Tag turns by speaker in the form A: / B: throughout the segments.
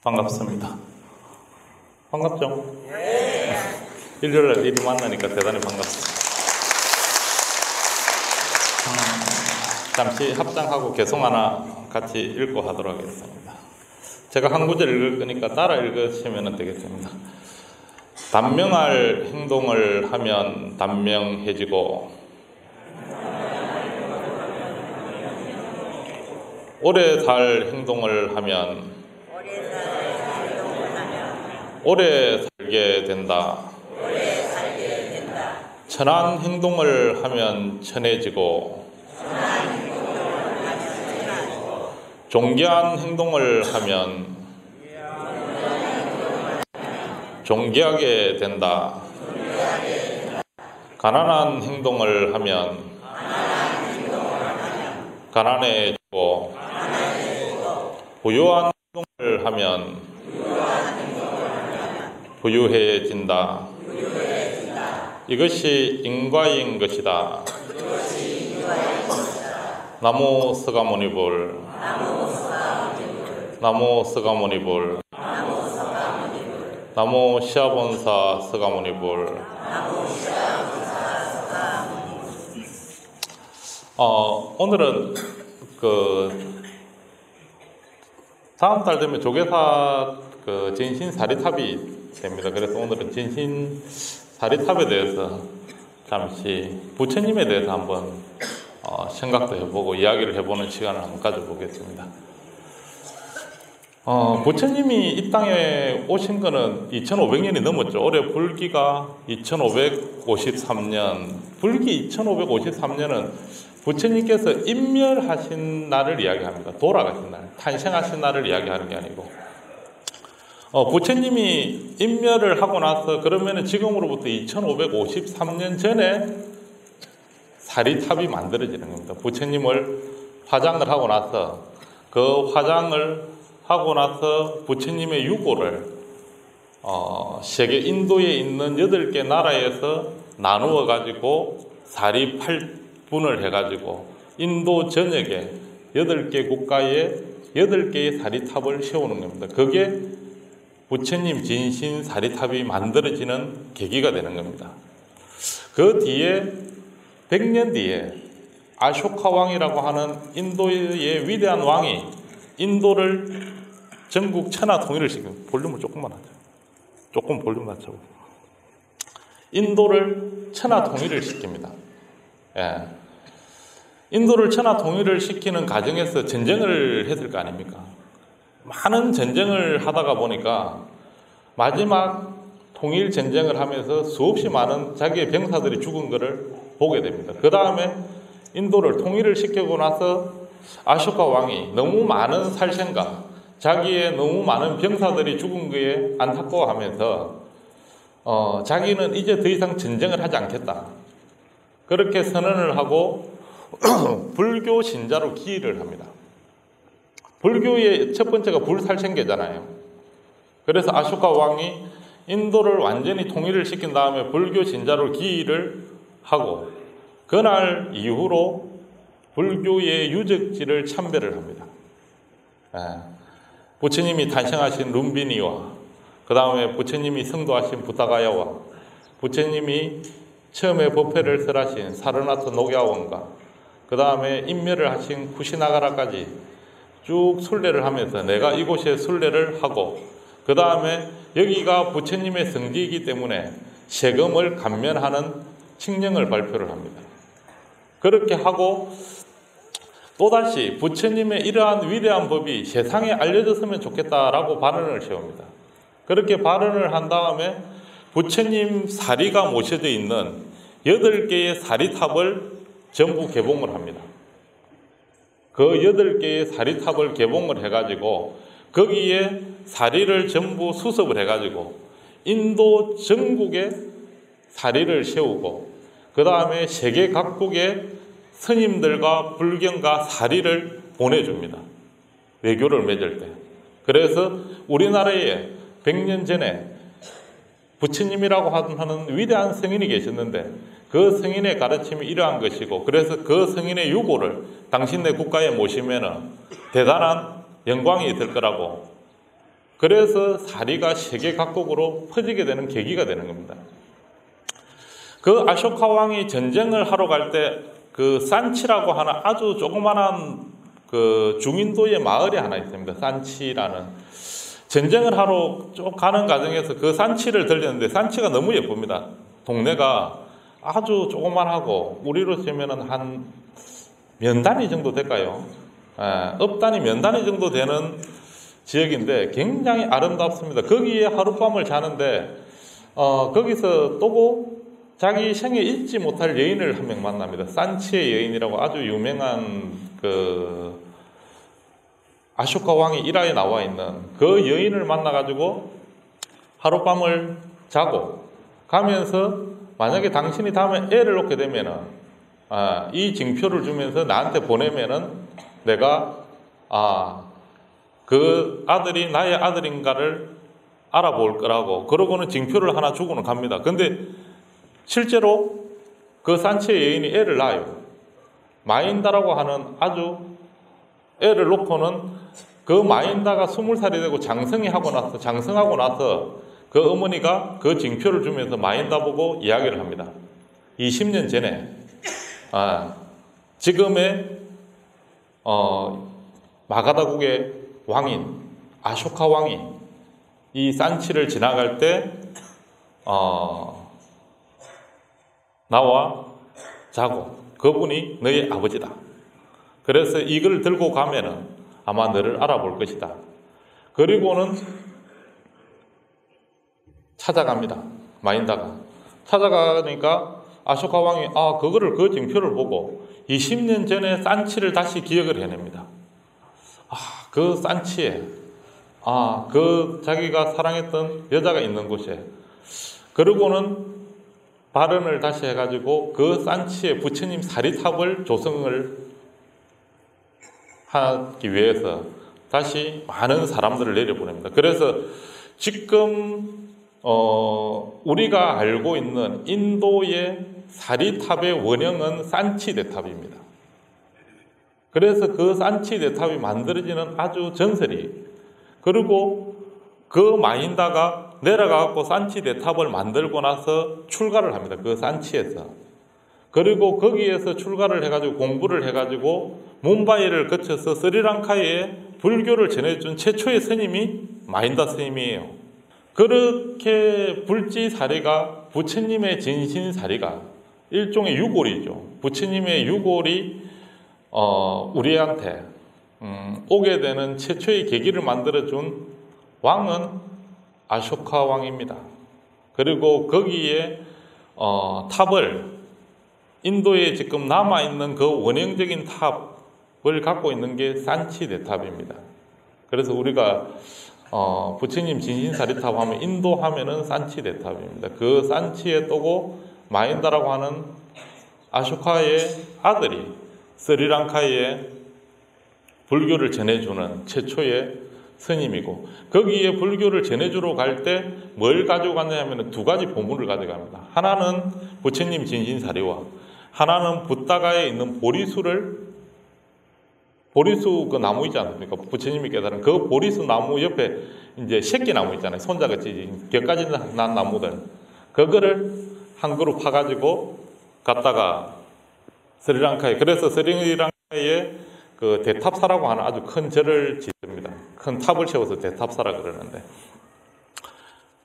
A: 반갑습니다. 반갑죠? 일요일날 일이 만나니까 대단히 반갑습니다. 잠시 합장하고 개송 하나 같이 읽고 하도록 하겠습니다. 제가 한 구절 읽을 거니까 따라 읽으시면 되겠습니다. 단명할 행동을 하면 단명해지고 오래 살 행동을 하면 오래 살게 된다. 천한 행동을 하면 천해지고 존귀한 행동을 하면 존귀하게 된다. 가난한 행동을 하면 가난해지고 부유한 행동을 하면 부유해진다. 이것이 인과인 것이다. 나무 서가모니불 나무 서가모니불 나무 시아본사 서가모니불. 오늘은 다음 달 되면 조계사 진신사리탑이 됩니다. 그래서 오늘은 진신사리탑에 대해서 잠시 부처님에 대해서 한번 생각도 해보고 이야기를 해보는 시간을 한번 가져보겠습니다. 부처님이 이 땅에 오신 거는 2500년이 넘었죠. 올해 불기가 2553년. 불기 2553년은 부처님께서 인멸하신 날을 이야기합니다. 돌아가신 날, 탄생하신 날을 이야기하는 게 아니고, 부처님이 인멸을 하고 나서 그러면은 지금으로부터 2553년 전에 사리탑이 만들어지는 겁니다. 부처님을 화장을 하고 나서 그 화장을 하고 나서 부처님의 유고를 세계 인도에 있는 8개 나라에서 나누어 가지고 사리 8분을 해 가지고 인도 전역에 8개 국가에 8개의 사리탑을 세우는 겁니다. 그게 부처님 진신 사리탑이 만들어지는 계기가 되는 겁니다. 그 뒤에 100년 뒤에 아쇼카 왕이라고 하는 인도의 위대한 왕이 인도를 전국 천하 통일을 시킵니다. 볼륨을 조금만 하죠. 조금 볼륨 낮춰보고. 인도를 천하 통일을 시킵니다. 예. 인도를 천하 통일을 시키는 과정에서 전쟁을 했을 거 아닙니까? 많은 전쟁을 하다가 보니까 마지막 통일 전쟁을 하면서 수없이 많은 자기의 병사들이 죽은 것을 보게 됩니다. 그 다음에 인도를 통일을 시키고 나서 아쇼카 왕이 너무 많은 살생과 자기의 너무 많은 병사들이 죽은 거에 안타까워하면서 자기는 이제 더 이상 전쟁을 하지 않겠다. 그렇게 선언을 하고 불교 신자로 기일을 합니다. 불교의 첫 번째가 불살생계잖아요. 그래서 아쇼카 왕이 인도를 완전히 통일을 시킨 다음에 불교 신자로 기일을 하고 그날 이후로 불교의 유적지를 참배를 합니다. 부처님이 탄생하신 룸비니와 그 다음에 부처님이 성도하신 부타가야와 부처님이 처음에 법회를 설하신 사르나트 녹야원과 그 다음에 인멸을 하신 쿠시나가라까지 쭉 순례를 하면서 내가 이곳에 순례를 하고 그 다음에 여기가 부처님의 성지이기 때문에 세금을 감면하는 칙령을 발표를 합니다. 그렇게 하고 또다시 부처님의 이러한 위대한 법이 세상에 알려졌으면 좋겠다라고 발언을 세웁니다. 그렇게 발언을 한 다음에 부처님 사리가 모셔져 있는 8개의 사리탑을 전부 개봉을 합니다. 그 8개의 사리탑을 개봉을 해가지고 거기에 사리를 전부 수습을 해가지고 인도 전국에 사리를 세우고 그 다음에 세계 각국에 스님들과 불경과 사리를 보내줍니다. 외교를 맺을 때. 그래서 우리나라에 100년 전에 부처님이라고 하는 위대한 성인이 계셨는데 그 성인의 가르침이 이러한 것이고 그래서 그 성인의 유고를 당신네 국가에 모시면 대단한 영광이 있을 거라고 그래서 사리가 세계 각국으로 퍼지게 되는 계기가 되는 겁니다. 그 아쇼카 왕이 전쟁을 하러 갈 때 그 산치라고 하는 아주 조그만한 그 중인도의 마을이 하나 있습니다. 산치라는. 전쟁을 하러 쭉 가는 과정에서 그 산치를 들렸는데 산치가 너무 예쁩니다. 동네가 아주 조그만하고 우리로 치면은 한 면 단위 정도 될까요? 업 단위, 면 단위 정도 되는 지역인데 굉장히 아름답습니다. 거기에 하룻밤을 자는데 거기서 또 자기 생에 잊지 못할 여인을 한 명 만납니다. 산치의 여인이라고 아주 유명한 그 아쇼카 왕의 일화에 나와 있는 그 여인을 만나가지고 하룻밤을 자고 가면서 만약에 당신이 다음에 애를 놓게 되면은 이 징표를 주면서 나한테 보내면은 내가 그 아들이 나의 아들인가를 알아볼 거라고 그러고는 징표를 하나 주고는 갑니다. 근데 실제로 그 산치의 여인이 애를 낳아요. 마인다라고 하는 아주 애를 놓고는 그 마인다가 20살이 되고 장성하고 나서 그 어머니가 그 징표를 주면서 마인다 보고 이야기를 합니다. 20년 전에 지금의 마가다국의 왕인 아쇼카 왕이 이 산치를 지나갈 때 나와 자고 그분이 너의 아버지다. 그래서 이걸 들고 가면은 아마 너를 알아볼 것이다. 그리고는 찾아갑니다. 마인다가 찾아가니까 아쇼카 왕이 그거를 그 징표를 보고 20년 전에 산치를 다시 기억을 해냅니다. 그 산치에 그 자기가 사랑했던 여자가 있는 곳에 그러고는 발언을 다시 해가지고 그 산치의 부처님 사리탑을 조성을 하기 위해서 다시 많은 사람들을 내려보냅니다. 그래서 지금 우리가 알고 있는 인도의 사리탑의 원형은 산치대탑입니다. 그래서 그 산치대탑이 만들어지는 아주 전설이 그리고 그 마인다가 내려가고 산치대탑을 만들고 나서 출가를 합니다. 그 산치에서. 그리고 거기에서 출가를 해가지고 공부를 해가지고 뭄바이를 거쳐서 스리랑카에 불교를 전해준 최초의 스님이 마인다 스님이에요. 그렇게 불지사리가 부처님의 진신사리가 일종의 유골이죠. 부처님의 유골이 우리한테 오게 되는 최초의 계기를 만들어준 왕은 아쇼카 왕입니다. 그리고 거기에 탑을 인도에 지금 남아있는 그 원형적인 탑을 갖고 있는 게 산치대탑입니다. 그래서 우리가 부처님 진신사리탑 하면 인도 하면은 산치대탑입니다. 그 산치에 또고 마인다라고 하는 아쇼카의 아들이 스리랑카에 불교를 전해주는 최초의 스님이고 거기에 불교를 전해주러 갈 때 뭘 가지고 갔냐면 두 가지 보물을 가져갑니다. 하나는 부처님 진신사리와 하나는 붓다가에 있는 보리수 그 나무 있지 않습니까? 부처님이 깨달은 그 보리수 나무 옆에 이제 새끼 나무 있잖아요. 손자같이 겹까지 난 나무들 그거를 한 그루 파가지고 갔다가 스리랑카에 그래서 스리랑카에 그 대탑사라고 하는 아주 큰 절을 짓습니다. 큰 탑을 세워서 대탑사라 그러는데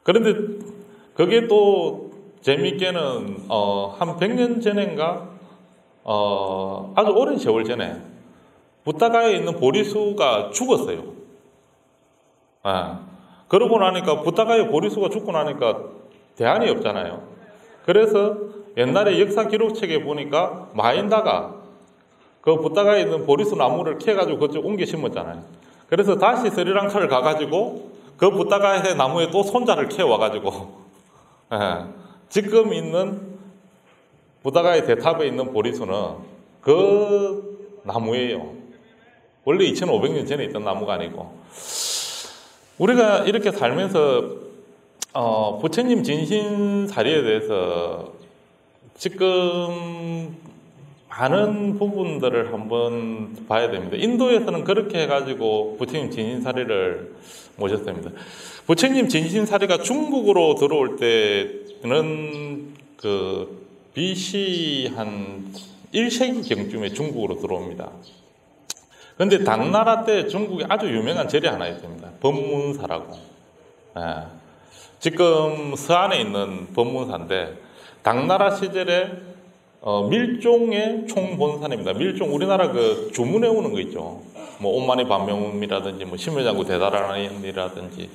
A: 그런데 그게 또 재미있게는 한 100년 전인가 아주 오랜 세월 전에 붓다가에 있는 보리수가 죽었어요. 그러고 나니까 붓다가에 보리수가 죽고 나니까 대안이 없잖아요. 그래서 옛날에 역사 기록책에 보니까 마인다가 그 붓다가에 있는 보리수 나무를 캐가지고 그쪽 옮겨 심었잖아요. 그래서 다시 스리랑카를 가가지고 그 붓다가의 나무에 또 손자를 캐와가지고 지금 있는 붓다가의 대탑에 있는 보리수는 그 나무예요. 원래 2500년 전에 있던 나무가 아니고 우리가 이렇게 살면서 부처님 진신사리에 대해서 지금 많은 부분들을 한번 봐야 됩니다. 인도에서는 그렇게 해가지고 부처님 진신사리를 모셨습니다. 부처님 진신사리가 중국으로 들어올 때는 그 BC 한 1세기경쯤에 중국으로 들어옵니다. 그런데 당나라 때 중국에 아주 유명한 절이 하나 있습니다. 법문사라고. 지금 서안에 있는 법문사인데 당나라 시절에 밀종의 총본산입니다. 밀종, 우리나라 그 주문해 오는 거 있죠. 뭐 온만의 반명음이라든지 뭐 심해장구 대다란이라든지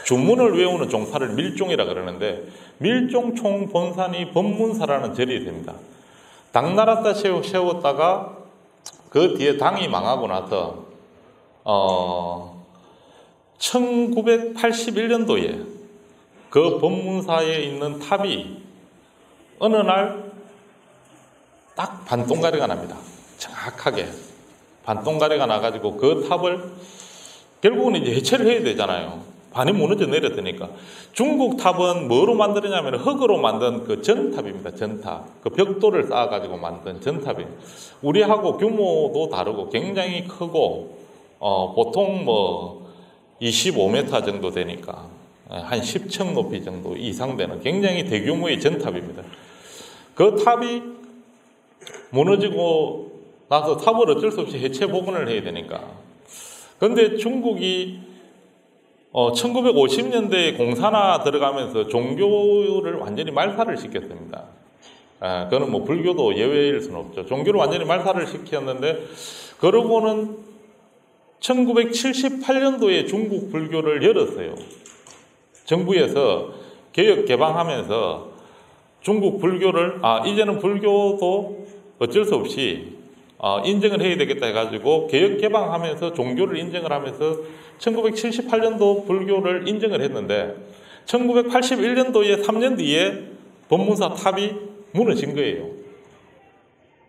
A: 주문을 외우는 종파를 밀종이라 그러는데 밀종 총본산이 법문사라는 절이 있습니다. 당나라 때 세웠다가 그 뒤에 당이 망하고 나서 1981년도에 그 법문사에 있는 탑이 어느 날 딱 반동가리가 납니다. 정확하게 반동가리가 나가지고 그 탑을 결국은 이제 해체를 해야 되잖아요. 반이 무너져 내렸으니까. 중국 탑은 뭐로 만들었냐면 흙으로 만든 그 전탑입니다. 전탑. 그 벽돌을 쌓아가지고 만든 전탑이에요. 우리하고 규모도 다르고 굉장히 크고 보통 뭐 25m 정도 되니까 한 10층 높이 정도 이상 되는 굉장히 대규모의 전탑입니다. 그 탑이 무너지고 나서 탑을 어쩔 수 없이 해체 복원을 해야 되니까. 그런데 중국이 1950년대에 공산화 들어가면서 종교를 완전히 말살을 시켰습니다. 그거는 뭐 불교도 예외일 수는 없죠. 종교를 완전히 말살을 시켰는데 그러고는 1978년도에 중국 불교를 열었어요. 정부에서 개혁 개방하면서 중국 불교를 이제는 불교도 어쩔 수 없이 인정을 해야 되겠다 해가지고 개혁 개방하면서 종교를 인정을 하면서 1978년도 불교를 인정을 했는데 1981년도에 3년 뒤에 법문사 탑이 무너진 거예요.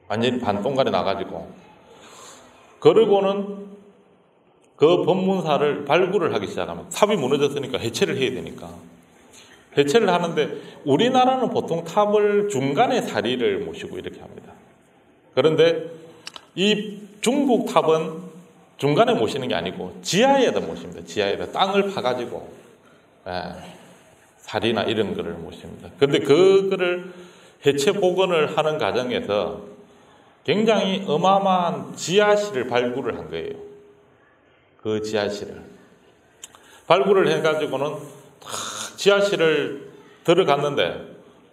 A: 완전히 반동간에 나가지고. 그러고는 그 법문사를 발굴을 하기 시작하면 탑이 무너졌으니까 해체를 해야 되니까. 해체를 하는데 우리나라는 보통 탑을 중간에 사리를 모시고 이렇게 합니다. 그런데 이 중국 탑은 중간에 모시는 게 아니고 지하에다 모십니다. 지하에다 땅을 파가지고 사리나 이런 거를 모십니다. 그런데 그거를 해체 복원을 하는 과정에서 굉장히 어마어마한 지하실을 발굴을 한 거예요. 그 지하실을 발굴을 해가지고는 지하실을 들어갔는데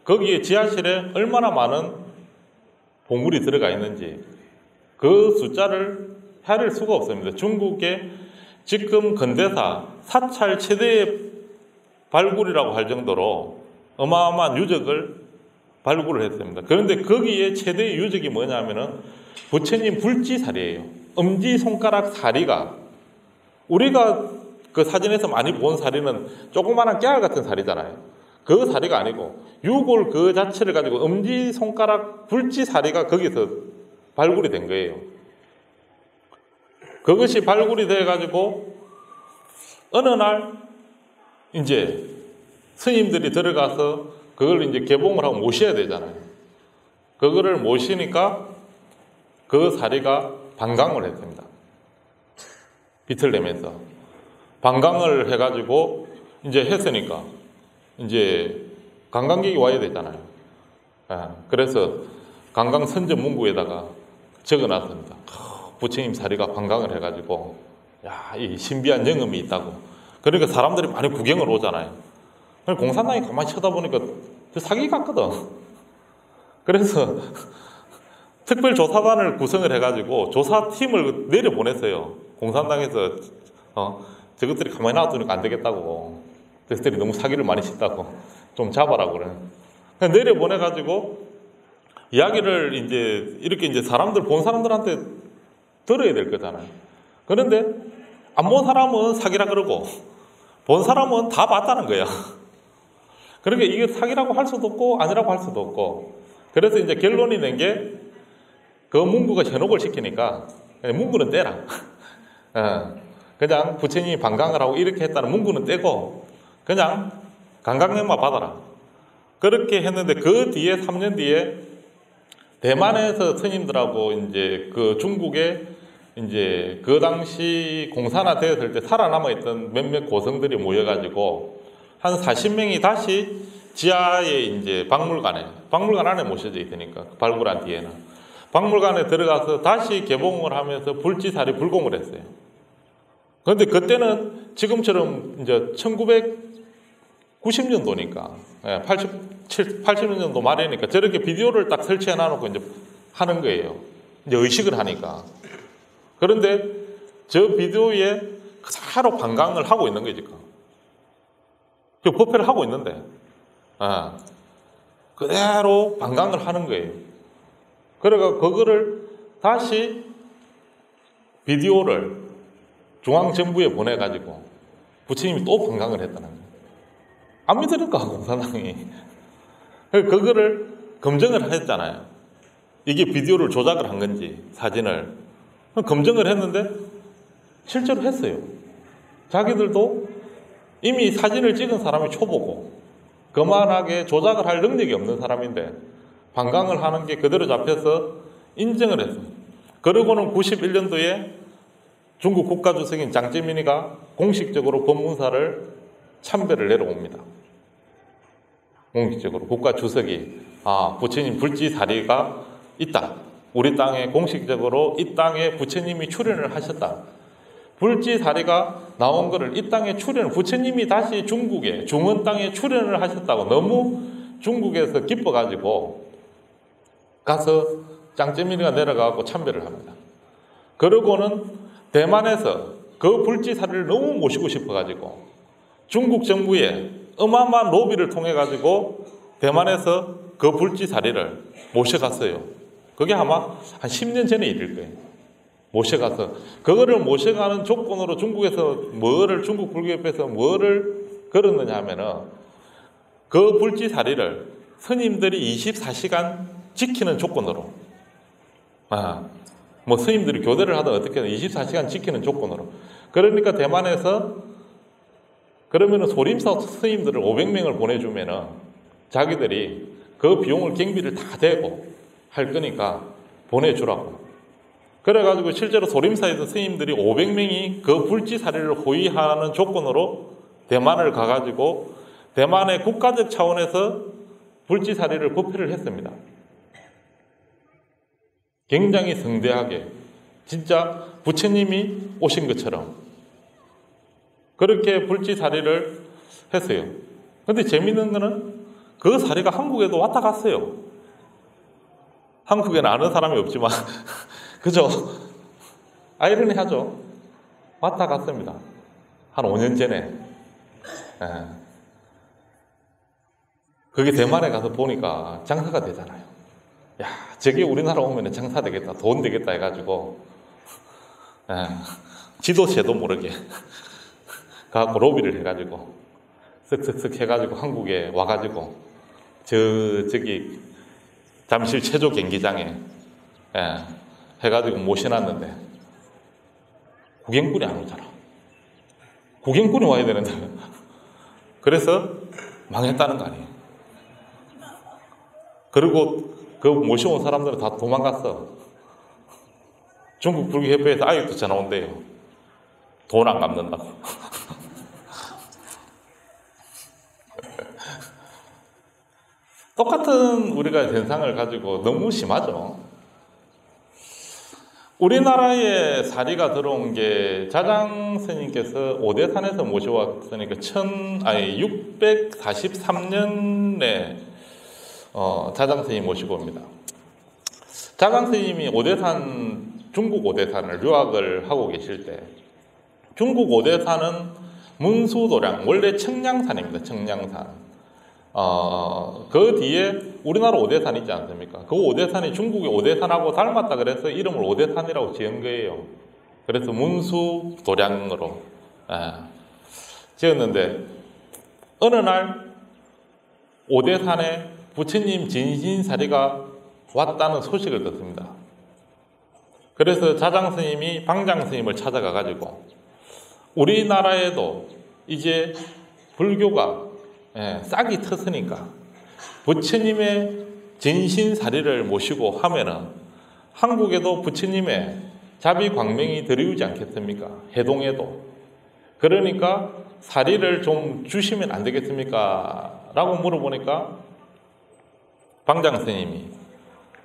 A: 거기에 지하실에 얼마나 많은 보물이 들어가 있는지 그 숫자를 헤아릴 수가 없습니다. 중국의 지금 근대사 사찰 최대의 발굴이라고 할 정도로 어마어마한 유적을 발굴을 했습니다. 그런데 거기에 최대의 유적이 뭐냐면은 부처님 불지사리예요. 엄지손가락 사리가 우리가 그 사진에서 많이 본 사리는 조그마한 깨알 같은 사리잖아요. 그 사리가 아니고 유골 그 자체를 가지고 엄지손가락 불지사리가 거기서 발굴이 된 거예요. 그것이 발굴이 돼가지고 어느 날 이제 스님들이 들어가서 그걸 이제 개봉을 하고 모셔야 되잖아요. 그거를 모시니까 그 사리가 반강을 했습니다. 빛을 내면서 반강을 해가지고 이제 했으니까 이제 관광객이 와야 되잖아요. 그래서 관광 선전 문구에다가 적어놨습니다. 부처님 사리가 관광을 해가지고 이 신비한 영음이 있다고. 그러니까 사람들이 많이 구경을 오잖아요. 공산당이 가만히 쳐다보니까 사기 같거든. 그래서 특별조사단을 구성을 해가지고 조사팀을 내려보냈어요. 공산당에서 저것들이 가만히 놔두니까 안 되겠다고. 저것들이 너무 사기를 많이 쳤다고. 좀 잡아라고 그래. 내려보내가지고 이야기를 이렇게 이제 사람들, 본 사람들한테 들어야 될 거잖아요. 그런데 안 본 사람은 사기라 그러고 본 사람은 다 봤다는 거야. 그러니까 이게 사기라고 할 수도 없고 아니라고 할 수도 없고. 그래서 이제 결론이 낸 게 그 문구가 현혹을 시키니까 문구는 떼라. 그냥 부처님이 반강을 하고 이렇게 했다는 문구는 떼고 그냥 관광객만 받아라. 그렇게 했는데 그 뒤에 3년 뒤에 대만에서 스님들하고 이제 그 중국에 이제 그 당시 공산화 되었을 때 살아남아 있던 몇몇 고성들이 모여가지고 한 40명이 다시 지하에 이제 박물관 안에 모셔져 있으니까 발굴한 뒤에는 박물관에 들어가서 다시 개봉을 하면서 불지살이 불공을 했어요. 그런데 그때는 지금처럼 이제 1990년도니까 80년도 말이니까 저렇게 비디오를 딱 설치해 놔놓고 이제 하는 거예요. 이제 의식을 하니까. 그런데 저 비디오에 그대로 방광을 하고 있는 거지, 지금. 그 법회를 하고 있는데, 그대로 방광을 하는 거예요. 그래가 그거를 다시 비디오를 중앙정부에 보내가지고 부처님이 또 방광을 했다는 거예요. 안 믿으니까, 공산당이. 그거를 검증을 했잖아요. 이게 비디오를 조작을 한 건지, 사진을. 검증을 했는데, 실제로 했어요. 자기들도 이미 사진을 찍은 사람이 초보고, 그만하게 조작을 할 능력이 없는 사람인데, 방광을 하는 게 그대로 잡혀서 인정을 했어요. 그러고는 91년도에 중국 국가주석인 장제민이가 공식적으로 법문사를 참배를 내려옵니다. 공식적으로 국가주석이 부처님 불지사리가 있다. 우리 땅에 공식적으로 이 땅에 부처님이 출현을 하셨다. 불지사리가 나온 거를 이 땅에 부처님이 다시 중국에 중원 땅에 출현을 하셨다고 너무 중국에서 기뻐가지고 가서 장제민이가 내려가고 참배를 합니다. 그러고는 대만에서 그 불지사리를 너무 모시고 싶어가지고 중국 정부에 어마어마한 로비를 통해 가지고 대만에서 그 불지사리를 모셔갔어요. 그게 아마 한 10년 전의 일일 거예요. 모셔가서 그거를 모셔가는 조건으로 중국에서 중국 불교협회에서 뭐를 걸었느냐 하면은 그 불지사리를 스님들이 24시간 지키는 조건으로 스님들이 교대를 하든 어떻게든 24시간 지키는 조건으로. 그러니까 대만에서 그러면은 소림사 스님들을 500명을 보내주면은 자기들이 그 비용을 경비를 다 대고 할 거니까 보내주라고. 그래가지고 실제로 소림사에서 스님들이 500명이 그 불지사리를 호위하는 조건으로 대만을 가가지고 대만의 국가적 차원에서 불지사리를 법회를 했습니다. 굉장히 성대하게 진짜 부처님이 오신 것처럼 그렇게 불지사리를 했어요. 그런데 재미있는 거는 그 사리가 한국에도 왔다 갔어요. 한국에는 아는 사람이 없지만 그죠? 아이러니하죠? 왔다 갔습니다. 한 5년 전에. 그게 대만에 가서 보니까 장사가 되잖아요. 야, 저게 우리나라 오면 장사 되겠다, 돈 되겠다 해가지고 지도새도 모르게 가갖고 로비를 해가지고 쓱쓱쓱 해가지고 한국에 와가지고 저기 잠실 체조 경기장에 해가지고 모셔놨는데 구경꾼이 안 오잖아. 구경꾼이 와야 되는데 그래서 망했다는 거 아니에요. 그리고 그 모셔온 사람들은 다 도망갔어. 중국 불교협회에서 아직도 전화 온대요. 돈 안 갚는다고. 똑같은 우리가 현상을 가지고 너무 심하죠. 우리나라에 사리가 들어온 게 자장 스님께서 오대산에서 모셔왔으니까 643년에 자장 스님 모시고 옵니다. 자장 스님이 중국 오대산을 유학을 하고 계실 때 중국 오대산은 문수도량, 원래 청량산입니다. 청량산. 그 뒤에 우리나라 오대산 있지 않습니까? 그 오대산이 중국의 오대산하고 닮았다 그래서 이름을 오대산이라고 지은 거예요. 그래서 문수도량으로 지었는데 어느 날 오대산에 부처님 진신사리가 왔다는 소식을 듣습니다. 그래서 자장 스님이 방장 스님을 찾아가 가지고 우리나라에도 이제 불교가 싹이 텄으니까 부처님의 진신사리를 모시고 하면은 한국에도 부처님의 자비광명이 드리우지 않겠습니까? 해동에도. 그러니까 사리를 좀 주시면 안 되겠습니까? 라고 물어보니까 방장 스님이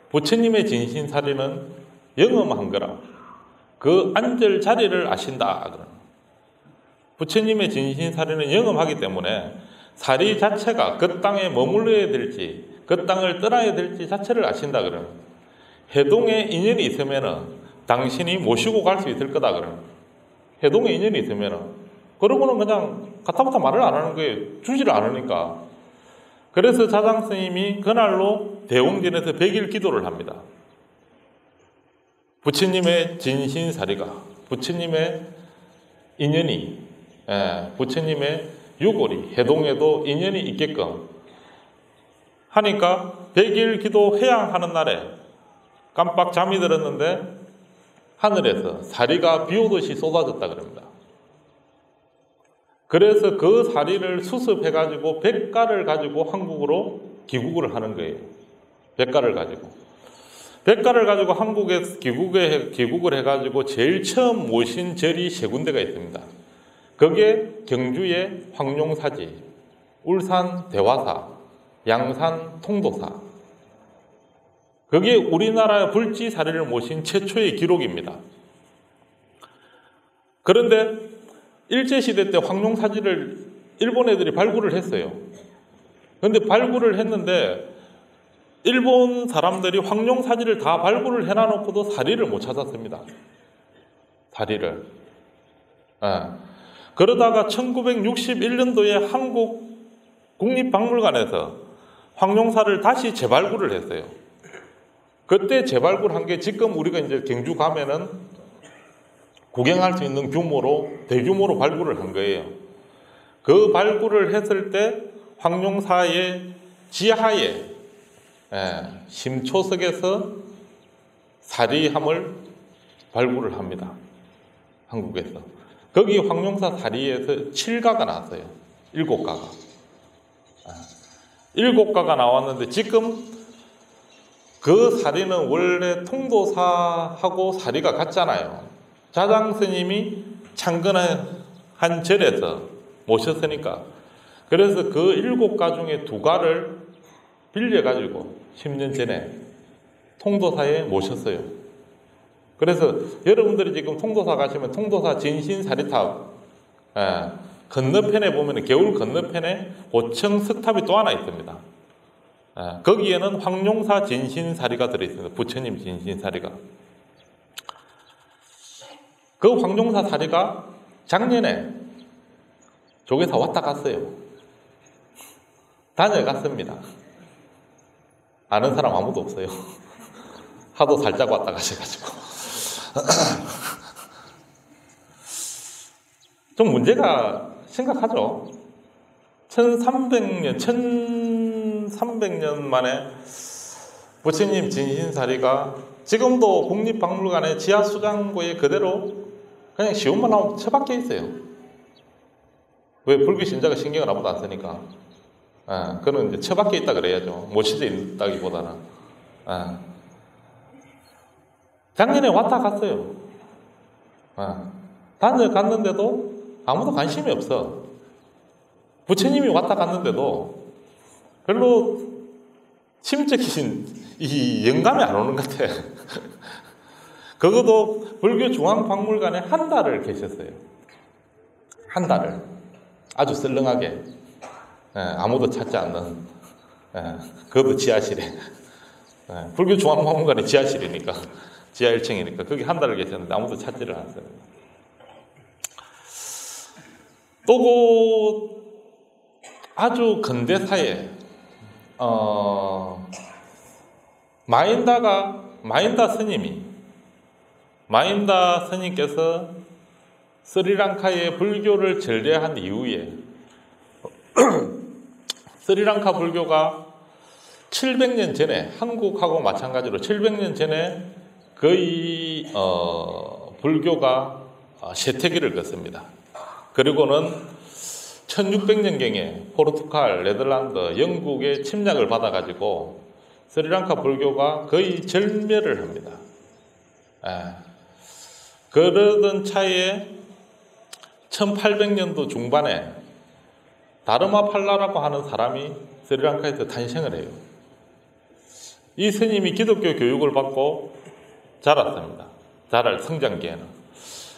A: 부처님의 진신사리는 영험한 거라. 그 앉을 자리를 아신다. 부처님의 진신사리는 영험하기 때문에 사리 자체가 그 땅에 머물러야 될지 그 땅을 떠나야 될지 자체를 아신다. 그러면 해동에 인연이 있으면 당신이 모시고 갈 수 있을 거다. 그러면 해동에 인연이 있으면 그러고는 그냥 가타부타 말을 안 하는 거예요. 주지를 않으니까. 그래서 자장 스님이 그날로 대웅전에서 100일 기도를 합니다. 부처님의 진신사리가, 부처님의 인연이, 부처님의 유골이 해동에도 인연이 있게끔 하니까 100일 기도 회양하는 날에 깜빡 잠이 들었는데 하늘에서 사리가 비오듯이 쏟아졌다 그럽니다. 그래서 그 사리를 수습해가지고 백가를 가지고 한국으로 귀국을 하는 거예요. 백가를 가지고 한국에 귀국을 해가지고 제일 처음 모신 절이 세 군데가 있습니다. 거기에 경주의 황룡사지, 울산 대화사, 양산 통도사. 거기에 우리나라 불지사리를 모신 최초의 기록입니다. 그런데 일제시대 때 황룡사지를 일본 애들이 발굴을 했어요. 그런데 발굴을 했는데 일본 사람들이 황룡사지를 다 발굴을 해놔놓고도 사리를 못 찾았습니다. 사리를. 그러다가 1961년도에 한국 국립박물관에서 황룡사를 다시 재발굴을 했어요. 그때 재발굴한 게 지금 우리가 이제 경주 가면은 구경할 수 있는 규모로 대규모로 발굴을 한 거예요. 그 발굴을 했을 때 황룡사의 지하에 심초석에서 사리함을 발굴을 합니다. 한국에서. 거기 황룡사 사리에서 7가가 나왔어요. 7가가. 7가가 나왔는데 지금 그 사리는 원래 통도사하고 사리가 같잖아요. 자장 스님이 창건한 절에서 모셨으니까. 그래서 그 7가 중에 2가를 빌려가지고 10년 전에 통도사에 모셨어요. 그래서 여러분들이 지금 통도사 가시면 통도사 진신사리탑 건너편에 보면 겨울 건너편에 고청 석탑이 또 하나 있습니다. 거기에는 황룡사 진신사리가 들어있습니다. 부처님 진신사리가. 그 황룡사 사리가 작년에 조계사 왔다 갔어요. 다녀갔습니다. 아는 사람 아무도 없어요. 하도 살짝 왔다 가셔가지고. 좀 문제가 심각하죠. 1300년 만에 부처님 진신사리가 지금도 국립박물관의 지하수장고에 그대로 그냥 시험만 나오면 처박혀 있어요. 왜? 불교 신자가 신경을 아무도 안 쓰니까. 그는 이제 처박혀 있다 그래야죠. 모시져 있다기보다는. 작년에 왔다 갔어요. 다녀갔는데도 아무도 관심이 없어. 부처님이 왔다 갔는데도 별로 심적인 이 영감이 안 오는 것 같아. 그것도 불교 중앙박물관에 한 달을 계셨어요. 한 달을. 아주 썰렁하게. 아무도 찾지 않는. 그것도 지하실에. 불교 중앙박물관이 지하실이니까. 지하 1층이니까. 거기 한 달을 계셨는데 아무도 찾지를 않았어요. 또 아주 근대사에 마인다 스님께서 스리랑카의 불교를 전래한 이후에 스리랑카 불교가 700년 전에 한국하고 마찬가지로 700년 전에 거의 불교가 쇠퇴기를 걷습니다. 그리고는 1600년경에 포르투갈, 네덜란드, 영국의 침략을 받아가지고 스리랑카 불교가 거의 절멸을 합니다. 그러던 차에 1800년도 중반에 다르마팔라라고 하는 사람이 스리랑카에서 탄생을 해요. 이 스님이 기독교 교육을 받고 자랐습니다. 자랄 성장기에는.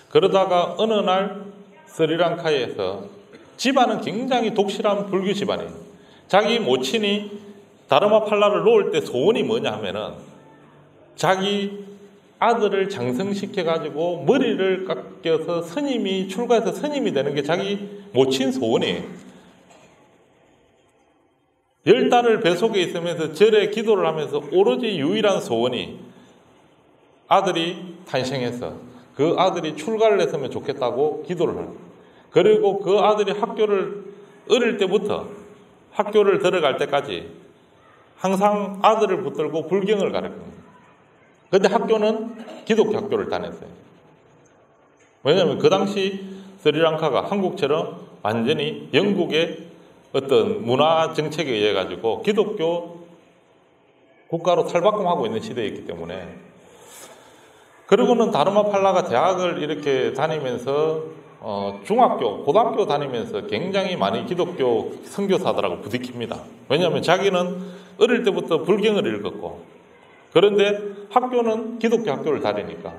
A: 그러다가 어느 날 스리랑카에서 집안은 굉장히 독실한 불교 집안이에요. 자기 모친이 다르마팔라를 놓을 때 소원이 뭐냐 하면은 자기 아들을 장성시켜가지고 머리를 깎여서 스님이 출가해서 스님이 되는 게 자기 모친 소원이에요. 10달을 뱃속에 있으면서 절에 기도를 하면서 오로지 유일한 소원이 아들이 탄생해서 그 아들이 출가를 했으면 좋겠다고 기도를 하는. 그리고 그 아들이 학교를 어릴 때부터 학교를 들어갈 때까지 항상 아들을 붙들고 불경을 가르칩니다. 그런데 학교는 기독교 학교를 다녔어요. 왜냐하면 그 당시 스리랑카가 한국처럼 완전히 영국의 어떤 문화 정책에 의해 가지고 기독교 국가로 탈바꿈하고 있는 시대였기 때문에. 그리고는 다르마팔라가 대학을 이렇게 다니면서 중학교, 고등학교 다니면서 굉장히 많이 기독교 선교사들하고 부딪힙니다. 왜냐하면 자기는 어릴 때부터 불경을 읽었고, 그런데 학교는 기독교 학교를 다니니까.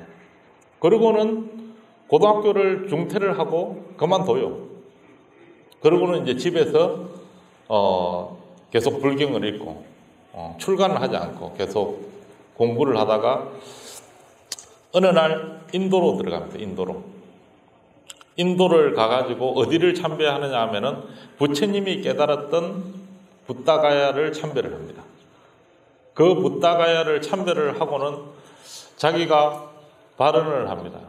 A: 그리고는 고등학교를 중퇴를 하고 그만둬요. 그리고는 이제 집에서 계속 불경을 읽고 출가는 하지 않고 계속 공부를 하다가 어느 날 인도로 들어갑니다. 인도를 가가지고 어디를 참배하느냐 하면은 부처님이 깨달았던 붓다가야를 참배를 합니다. 그 붓다가야를 참배를 하고는 자기가 발언을 합니다.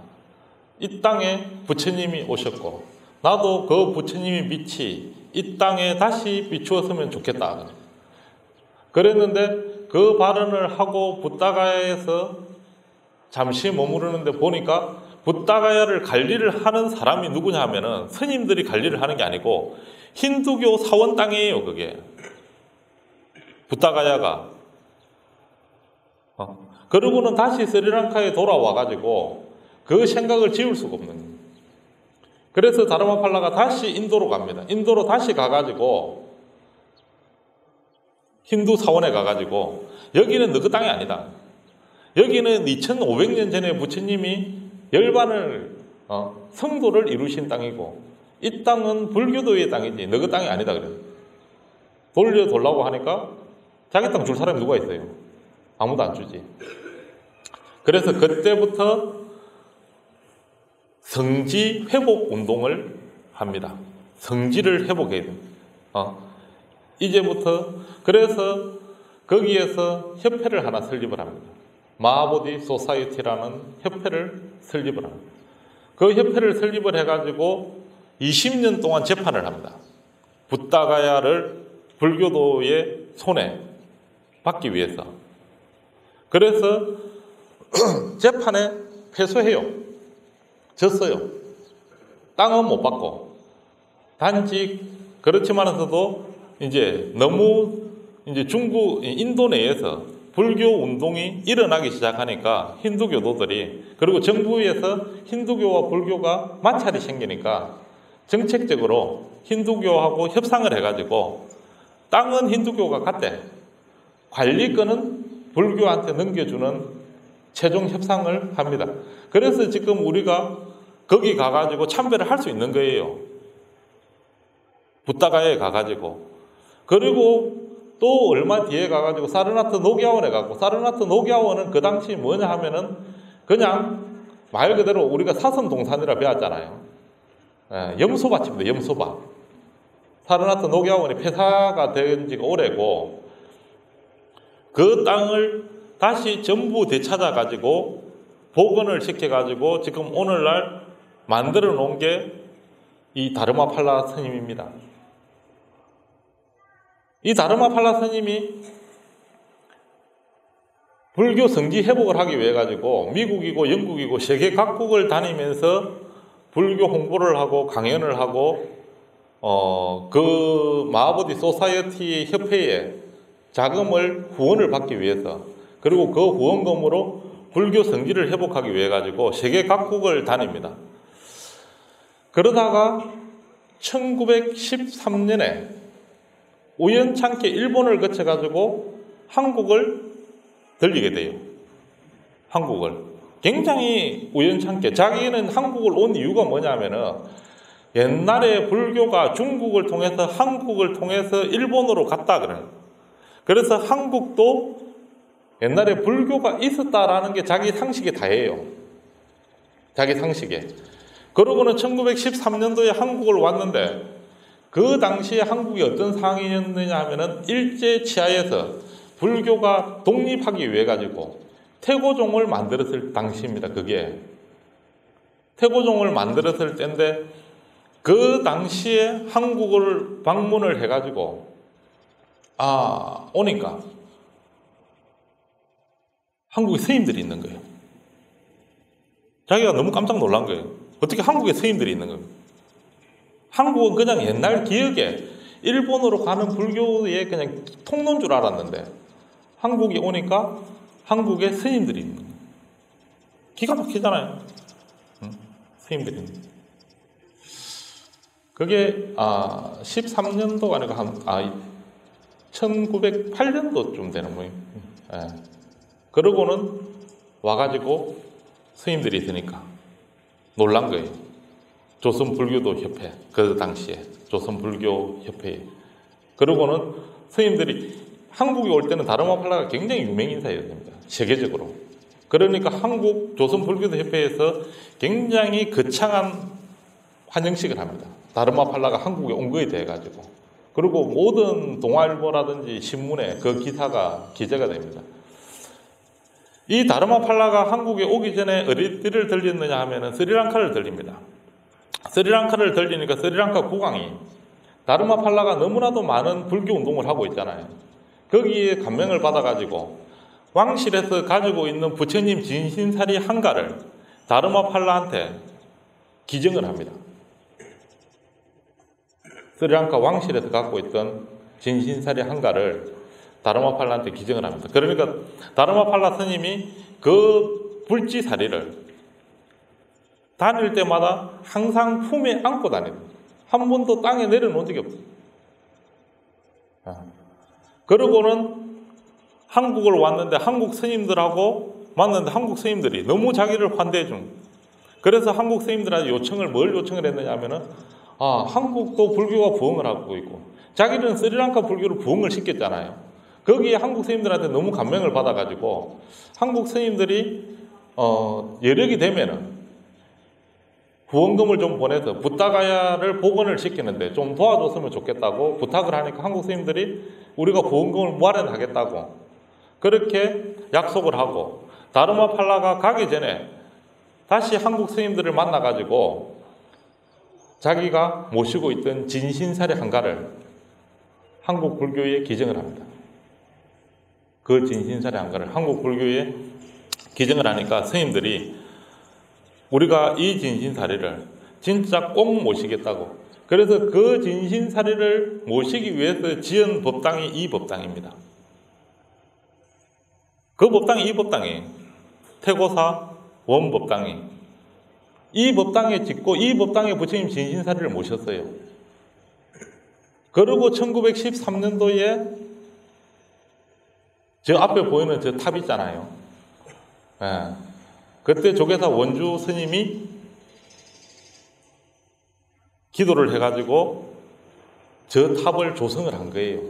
A: 이 땅에 부처님이 오셨고 나도 그 부처님이 빛이 이 땅에 다시 비추었으면 좋겠다. 그랬는데 그 발언을 하고 붓다가야에서 잠시 머무르는데 보니까 붓다가야를 관리를 하는 사람이 누구냐 하면은 스님들이 관리를 하는 게 아니고 힌두교 사원 땅이에요. 그게 붓다가야가. 그러고는 다시 스리랑카에 돌아와 가지고 그 생각을 지울 수가 없는 거예요. 그래서 다르마팔라가 다시 인도로 갑니다. 인도로 다시 가가지고 힌두 사원에 가가지고 여기는 너희 땅이 아니다. 여기는 2500년 전에 부처님이 열반을 성도를 이루신 땅이고 이 땅은 불교도의 땅이지 너희 땅이 아니다. 그래요. 돌려달라고 하니까 자기 땅 줄 사람이 누가 있어요? 아무도 안 주지. 그래서 그때부터 성지 회복 운동을 합니다. 성지를 회복해야 됩니다. 이제부터 그래서 거기에서 협회를 하나 설립을 합니다. 마하보디 소사이어티라는 협회를 설립을 합니다. 그 협회를 설립을 해가지고 20년 동안 재판을 합니다. 붓다가야를 불교도의 손에 받기 위해서. 그래서 재판에 패소해요. 졌어요. 땅은 못 받고. 단지 그렇지만서도 이제 너무 이제 중국, 인도 내에서 불교 운동이 일어나기 시작하니까 힌두교도들이 그리고 정부에서 힌두교와 불교가 마찰이 생기니까 정책적으로 힌두교하고 협상을 해가지고 땅은 힌두교가 갖대 관리권은 불교한테 넘겨주는 최종 협상을 합니다. 그래서 지금 우리가 거기 가가지고 참배를 할 수 있는 거예요. 붓다가야에 가가지고. 그리고 또 얼마 뒤에 가가지고 사르나트 녹야원에 가고 사르나트 녹야원은 그 당시 뭐냐 하면은 그냥 말 그대로 우리가 사선동산이라 배웠잖아요. 염소밭입니다. 염소밭. 사르나트 녹야원이 폐사가 된 지가 오래고 그 땅을 다시 전부 되찾아가지고 복원을 시켜가지고 지금 오늘날 만들어 놓은 게 이 다르마팔라 스님입니다. 이 다르마팔라 스님이 불교 성지 회복을 하기 위해 가지고 미국이고 영국이고 세계 각국을 다니면서 불교 홍보를 하고 강연을 하고 그 마하보디 소사이어티 협회에 자금을 후원을 받기 위해서, 그리고 그 후원금으로 불교 성지를 회복하기 위해 가지고 세계 각국을 다닙니다. 그러다가 1913년에 우연찮게 일본을 거쳐 가지고 한국을 들리게 돼요. 한국을 굉장히 우연찮게. 자기는 한국을 온 이유가 뭐냐면은 옛날에 불교가 중국을 통해서 한국을 통해서 일본으로 갔다 그래요. 그래서 한국도 옛날에 불교가 있었다라는 게 자기 상식에 다예요. 자기 상식에. 그러고는 1913년도에 한국을 왔는데 그 당시에 한국이 어떤 상황이었느냐 하면은 일제 치하에서 불교가 독립하기 위해 가지고 태고종을 만들었을 당시입니다. 그게 태고종을 만들었을 때인데 그 당시에 한국을 방문을 해 가지고 오니까 한국에 스님들이 있는 거예요. 자기가 너무 깜짝 놀란 거예요. 어떻게 한국에 스님들이 있는 거예요? 한국은 그냥 옛날 기억에 일본으로 가는 불교의 그냥 통로인 줄 알았는데 한국에 오니까 한국에 스님들이 있는 거예요. 기가 막히잖아요. 스님들이 있는 거예요. 그게 13년도가 아니고 1908년도쯤 되는 거예요. 예. 그러고는 와가지고 스님들이 있으니까 놀란 거예요. 조선불교도 협회, 그 당시에 조선불교 협회에. 그러고는 스님들이 한국에 올 때는 다르마팔라가 굉장히 유명 인사였습니다. 세계적으로. 그러니까 한국 조선불교도 협회에서 굉장히 거창한 환영식을 합니다. 다르마팔라가 한국에 온 거에 대해 가지고. 그리고 모든 동아일보라든지 신문에 그 기사가 기재가 됩니다. 이 다르마팔라가 한국에 오기 전에 어디를 들렸느냐 하면은 스리랑카를 들립니다. 스리랑카를 들리니까 스리랑카 국왕이 다르마팔라가 너무나도 많은 불교 운동을 하고 있잖아요. 거기에 감명을 받아가지고 왕실에서 가지고 있는 부처님 진신사리 한가를 다르마팔라한테 기증을 합니다. 스리랑카 왕실에서 갖고 있던 진신사리 한가를 다르마팔라한테 기증을 합니다. 그러니까 다르마팔라 스님이 그 불지사리를 다닐 때마다 항상 품에 안고 다닙니다. 한 번도 땅에 내려놓은 적이 없어요. 그러고는 한국을 왔는데 한국 스님들하고 만났는데 한국 스님들이 너무 자기를 환대해 준. 그래서 한국 스님들한테 뭘 요청을 했느냐 하면은 한국도 불교가 부흥을 하고 있고 자기는 스리랑카 불교를 부흥을 시켰잖아요. 거기에 한국 스님들한테 너무 감명을 받아가지고 한국 스님들이 여력이 되면은 후원금을 좀 보내서 부타가야를 복원을 시키는데 좀 도와줬으면 좋겠다고 부탁을 하니까 한국 스님들이 우리가 후원금을 마련하겠다고 그렇게 약속을 하고 다르마팔라가 가기 전에 다시 한국 스님들을 만나가지고 자기가 모시고 있던 진신사리 한가를 한국 불교에 기증을 합니다. 그 진신사리 한가를 한국 불교에 기증을 하니까 스님들이 우리가 이 진신사리를 진짜 꼭 모시겠다고. 그래서 그 진신사리를 모시기 위해서 지은 법당이 이 법당입니다. 그 법당이 이 법당이에요. 태고사 원법당이. 이 법당에 짓고 이 법당에 부처님 진신사리를 모셨어요. 그리고 1913년도에 저 앞에 보이는 저 탑 있잖아요. 그때 조계사 원주 스님이 기도를 해가지고 저 탑을 조성을 한 거예요.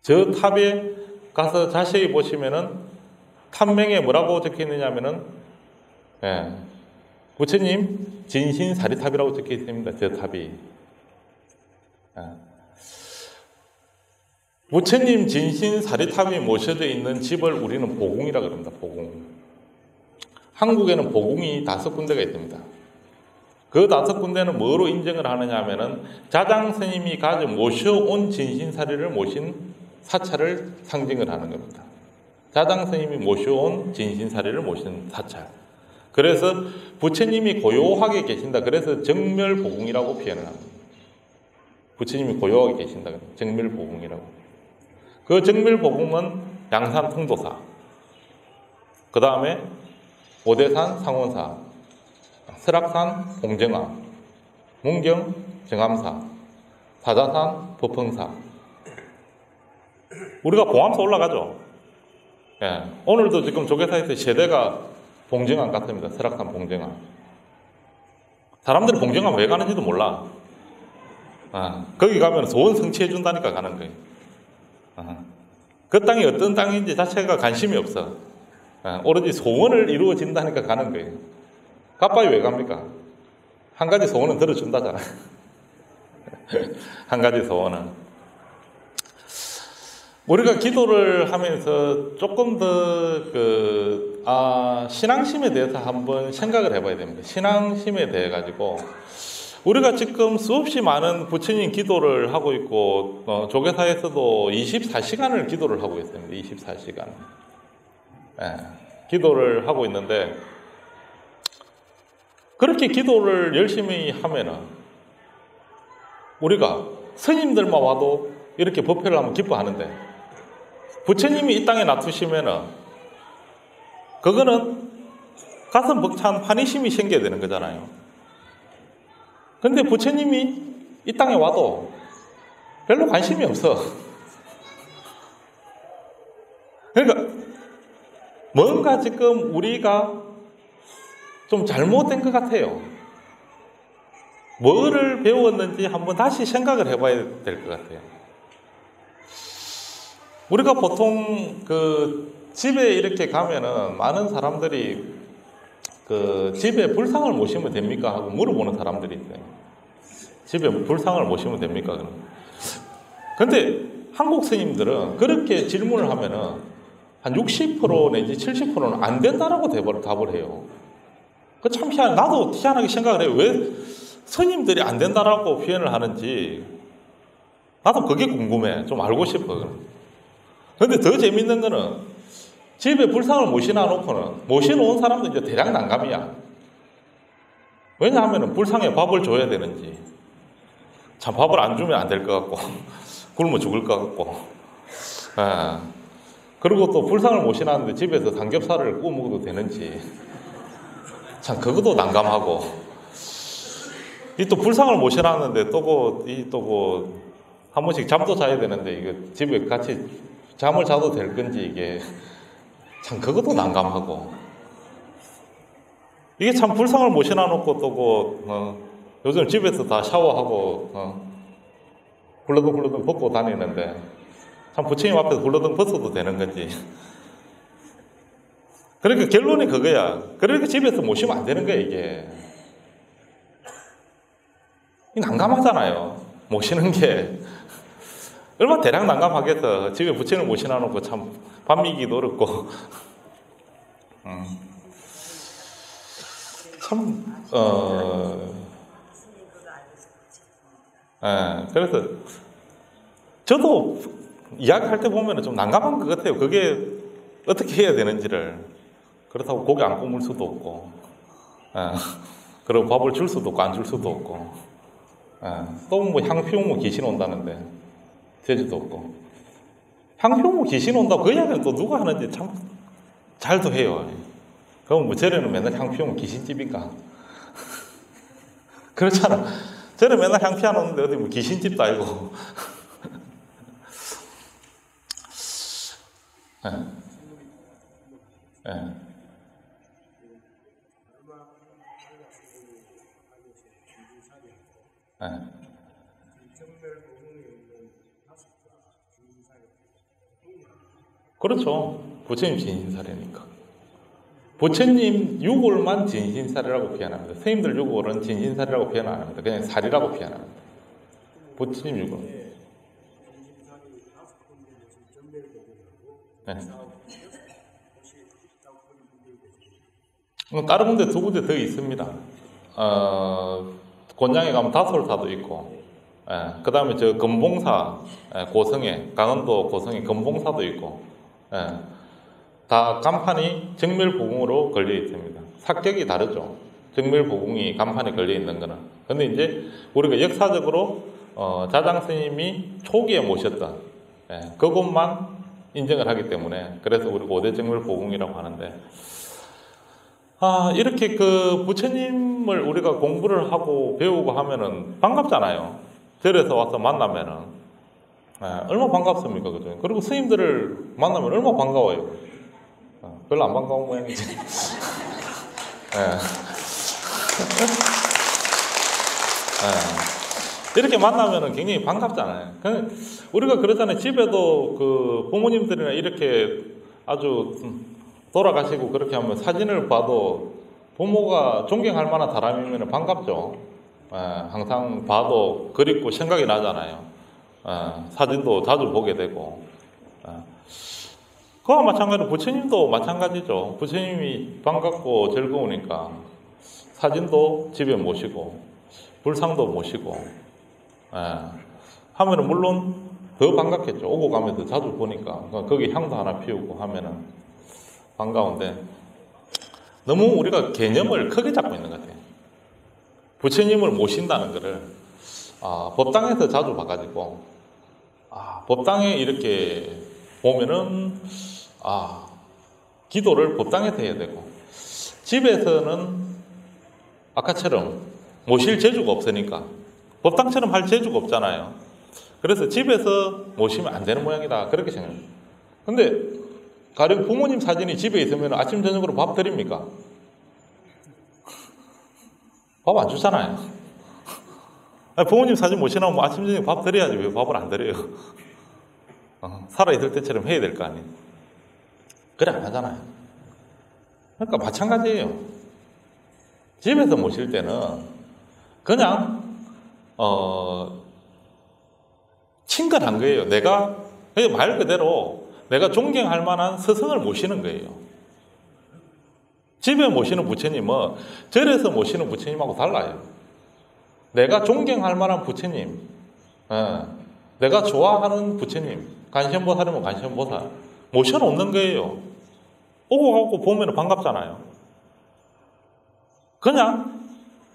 A: 저 탑에 가서 자세히 보시면은 탑명에 뭐라고 적혀 있느냐면은 부처님 진신사리탑이라고 적혀 있습니다. 저 탑이. 부처님 진신사리탑이 모셔져 있는 집을 우리는 보궁이라 그럽니다. 보궁. 한국에는 보궁이 5군데가 있습니다. 그 5군데는 뭐로 인정을 하느냐 하면은 자장 스님이 모셔온 진신사리를 모신 사찰을 상징을 하는 겁니다. 자장 스님이 모셔온 진신사리를 모신 사찰. 그래서 부처님이 고요하게 계신다. 그래서 정멸보궁이라고 표현을 합니다. 부처님이 고요하게 계신다. 정밀보궁이라고. 그 정밀보궁은 양산 통도사, 그 다음에 오대산 상원사, 설악산 봉정암, 문경 정암사, 사자산 법흥사. 우리가 봉암사 올라가죠. 예. 오늘도 지금 조계사에서 세대가 봉정암 같습니다. 설악산 봉정암. 사람들이 봉정암 왜 가는지도 몰라. 거기 가면 소원 성취해 준다니까 가는 거예요. 그 땅이 어떤 땅인지 자체가 관심이 없어. 오로지 소원을 이루어진다니까 가는 거예요. 가빠이 왜 갑니까? 한 가지 소원은 들어준다잖아. 한 가지 소원은. 우리가 기도를 하면서 조금 더 신앙심에 대해서 한번 생각을 해봐야 됩니다. 신앙심에 대해 가지고 우리가 지금 수없이 많은 부처님 기도를 하고 있고 조계사에서도 24시간을 기도를 하고 있습니다. 24시간. 기도를 하고 있는데 그렇게 기도를 열심히 하면은 우리가 스님들만 와도 이렇게 법회를 하면 기뻐하는데 부처님이 이 땅에 놔두시면은 그거는 가슴 벅찬 환희심이 생겨야 되는 거잖아요. 근데 부처님이 이 땅에 와도 별로 관심이 없어. 그러니까 뭔가 지금 우리가 좀 잘못된 것 같아요. 뭐를 배웠는지 한번 다시 생각을 해봐야 될 것 같아요. 우리가 보통 집에 이렇게 가면은 많은 사람들이 집에 불상을 모시면 됩니까? 하고 물어보는 사람들이 있어요. 집에 불상을 모시면 됩니까? 근데 한국 스님들은 그렇게 질문을 하면은 한 60% 내지 70%는 안 된다라고 답을 해요. 그 참 희한해. 나도 희한하게 생각을 해요. 왜 스님들이 안 된다라고 표현을 하는지 나도 그게 궁금해. 좀 알고 싶어. 근데 더 재밌는 거는 집에 불상을 모셔놓고는 모셔놓은 사람도 이제 대략 난감이야. 왜냐하면 불상에 밥을 줘야 되는지 참 밥을 안 주면 안 될 것 같고 굶어 죽을 것 같고 그리고 또 불상을 모셔놨는데 집에서 삼겹살을 구워 먹어도 되는지 참 그것도 난감하고 이 또 불상을 모셔놨는데 한 번씩 잠도 자야 되는데 이거 집에 같이 잠을 자도 될 건지 이게 참 그것도 난감하고 이게 참 불상을 모셔놔놓고 요즘 집에서 다 샤워하고 훌러덩 벗고 다니는데 참 부처님 앞에서 훌러덩 벗어도 되는 건지. 그러니까 결론이 그거야. 그러니까 집에서 모시면 안 되는 거야 이게. 난감하잖아요. 모시는 게 얼마나 대략 난감하겠어. 집에 부처님을 모셔놔놓고 참 밤이기도 어렵고 참 그래서 저도 이야기할 때 보면 좀 난감한 것 같아요. 그게 어떻게 해야 되는지를. 그렇다고 고기 안 구울 수도 없고 그리고 밥을 줄 수도 없고 안 줄 수도 없고 또 뭐 향 피우면 귀신 온다는데 되지도 없고 향 피우면 귀신 온다고 그 이야기는 또 누가 하는지 참 잘도 해요. 그럼 뭐 저래는 맨날 향 피우면 귀신집인가? 그렇잖아. 저는 맨날 향 피워놓는데 어디 뭐 귀신집도 아니고. 그렇죠. 부처님 진신사례니까. 부처님 6월만 진신사례라고 표현합니다. 스님들 6월은 진신사례라고 표현 안 합니다. 그냥 사리라고 표현합니다. 부처님 6월. 다른 군데 두 군데 더 있습니다. 곤양에 가면 다솔사도 있고, 그 다음에 저 금봉사, 고성에, 강원도 고성에 금봉사도 있고, 다 간판이 정밀보궁으로 걸려 있습니다. 삭격이 다르죠. 정밀보궁이 간판에 걸려 있는 거는. 근데 이제 우리가 역사적으로 자장 스님이 초기에 모셨던 그것만 인정을 하기 때문에 그래서 우리가 5대 정밀 보궁이라고 하는데 이렇게 그 부처님을 우리가 공부를 하고 배우고 하면은 반갑잖아요. 절에서 와서 만나면은 얼마나 반갑습니까, 그죠? 그리고 스님들을 만나면 얼마나 반가워요. 별로 안 반가운 모양이지. 이렇게 만나면은 굉장히 반갑잖아요. 우리가 그러잖아요. 집에도 그 부모님들이나 이렇게 아주 돌아가시고 그렇게 하면 사진을 봐도 부모가 존경할 만한 사람이면 반갑죠. 항상 봐도 그립고 생각이 나잖아요. 사진도 자주 보게 되고. 그와 마찬가지로 부처님도 마찬가지죠. 부처님이 반갑고 즐거우니까 사진도 집에 모시고 불상도 모시고 하면은 물론 더 반갑겠죠. 오고 가면서 자주 보니까 거기 향도 하나 피우고 하면은 반가운데 너무 우리가 개념을 크게 잡고 있는 것 같아요. 부처님을 모신다는 것을 법당에서 자주 봐가지고 법당에 이렇게 보면은 기도를 법당에서 해야 되고 집에서는 아까처럼 모실 재주가 없으니까 법당처럼 할 재주가 없잖아요. 그래서 집에서 모시면 안 되는 모양이다 그렇게 생각합니다. 근데 가령 부모님 사진이 집에 있으면 아침 저녁으로 밥 드립니까? 밥 안 주잖아요. 부모님 사진 모시나면 아침 저녁 밥 드려야지 왜 밥을 안 드려요? 살아있을 때처럼 해야 될 거 아니에요. 그래 안 하잖아요. 그러니까 마찬가지예요. 집에서 모실 때는 그냥 친근한 거예요. 내가 말 그대로 내가 존경할 만한 스승을 모시는 거예요. 집에 모시는 부처님은 절에서 모시는 부처님하고 달라요. 내가 존경할 만한 부처님, 내가 좋아하는 부처님, 관세음보살이면 관세음보살 모셔놓는 거예요. 오고 가고 보면 반갑잖아요. 그냥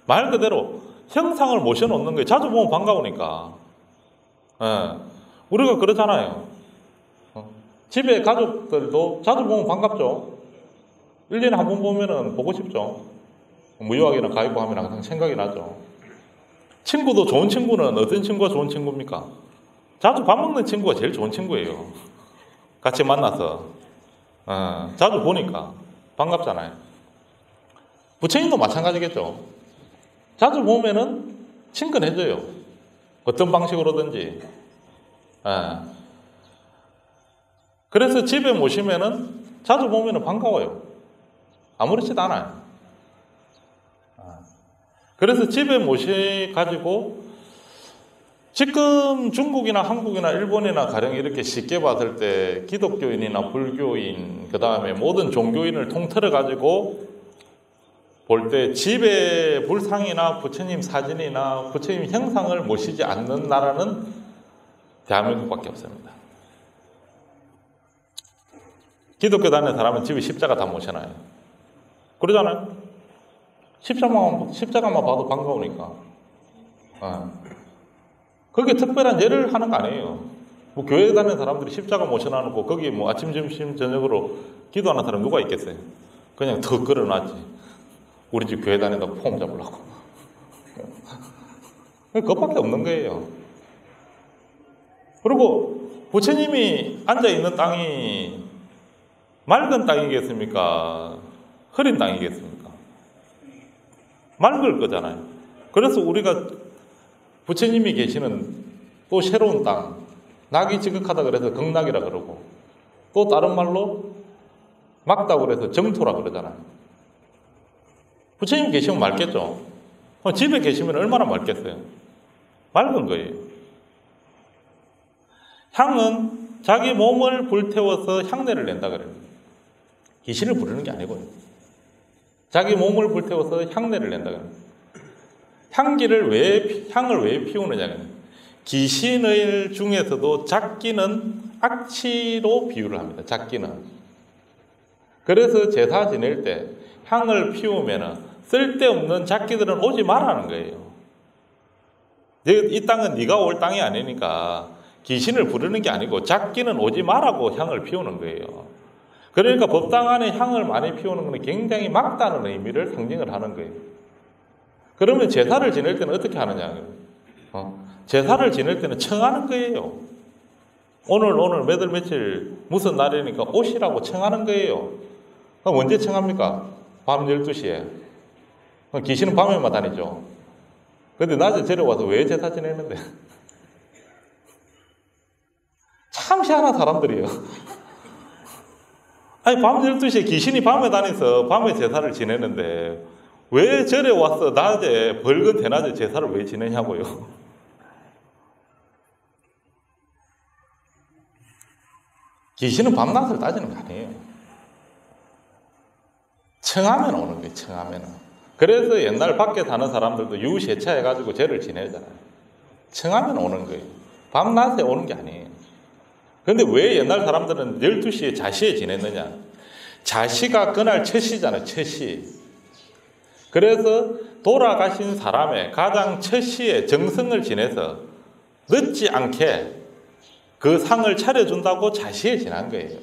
A: 말 그대로 형상을 모셔놓는 거예요. 자주 보면 반가우니까. 우리가 그러잖아요. 집에 가족들도 자주 보면 반갑죠. 1년에 한 번 보면은 보고 싶죠. 무유학이나 가입부 하면 항상 생각이 나죠. 친구도 좋은 친구는 어떤 친구가 좋은 친구입니까? 자주 밥 먹는 친구가 제일 좋은 친구예요. 같이 만나서 자주 보니까 반갑잖아요. 부처님도 마찬가지겠죠. 자주 보면은 친근해져요. 어떤 방식으로든지. 그래서 집에 모시면은 자주 보면은 반가워요. 아무렇지도 않아요. 그래서 집에 모셔가지고 지금 중국이나 한국이나 일본이나 가령 이렇게 쉽게 봤을 때 기독교인이나 불교인 그 다음에 모든 종교인을 통틀어가지고 볼 때 집에 불상이나 부처님 사진이나 부처님 형상을 모시지 않는 나라는 대한민국밖에 없습니다. 기독교 다니는 사람은 집에 십자가 다 모셔놔요. 그러잖아요. 십자가만 봐도 반가우니까. 그게 특별한 예를 하는 거 아니에요. 뭐 교회 다니는 사람들이 십자가 모셔놔놓고 거기 뭐 아침, 점심, 저녁으로 기도하는 사람 누가 있겠어요? 그냥 더 끌어놨지. 우리 집 교회 다닌다고 폼 잡으려고. 그것밖에 없는 거예요. 그리고 부처님이 앉아있는 땅이 맑은 땅이겠습니까? 흐린 땅이겠습니까? 맑을 거잖아요. 그래서 우리가 부처님이 계시는 또 새로운 땅, 낙이 지극하다 그래서 극락이라 그러고 또 다른 말로 맑다고 그래서 정토라 그러잖아요. 부처님 계시면 맑겠죠. 집에 계시면 얼마나 맑겠어요. 맑은 거예요. 향은 자기 몸을 불태워서 향내를 낸다 그래요. 귀신을 부르는 게 아니고요. 자기 몸을 불태워서 향내를 낸다 그래요. 향을 왜 피우느냐. 귀신의 중에서도 작기는 악취로 비유를 합니다. 작기는. 그래서 제사 지낼 때 향을 피우면 쓸데없는 작기들은 오지 말라는 거예요. 이 땅은 네가 올 땅이 아니니까 귀신을 부르는 게 아니고 작기는 오지 말라고 향을 피우는 거예요. 그러니까 법당 안에 향을 많이 피우는 것은 굉장히 막다는 의미를 상징을 하는 거예요. 그러면 제사를 지낼 때는 어떻게 하느냐? 제사를 지낼 때는 청하는 거예요. 오늘 몇월 며칠 무슨 날이니까 오시라고 청하는 거예요. 그럼 언제 청합니까? 밤 12시에. 귀신은 밤에만 다니죠. 근데 낮에 데려와서 왜 제사 지내는데? 참 희한한 사람들이에요. 아니, 밤 12시에 귀신이 밤에 다니서 밤에 제사를 지내는데 왜 절에 와서 낮에, 벌건 대낮에 제사를 왜 지내냐고요. 귀신은 밤낮을 따지는 거 아니에요. 청하면 오는 거예요, 청하면. 그래서 옛날 밖에 사는 사람들도 유세차해가지고 절을 지내잖아요. 청하면 오는 거예요. 밤낮에 오는 게 아니에요. 그런데 왜 옛날 사람들은 12시에 자시에 지냈느냐? 자시가 그날 첫시잖아요, 첫시. 그래서 돌아가신 사람의 가장 첫시에 정성을 지내서 늦지 않게 그 상을 차려준다고 자시에 지난 거예요.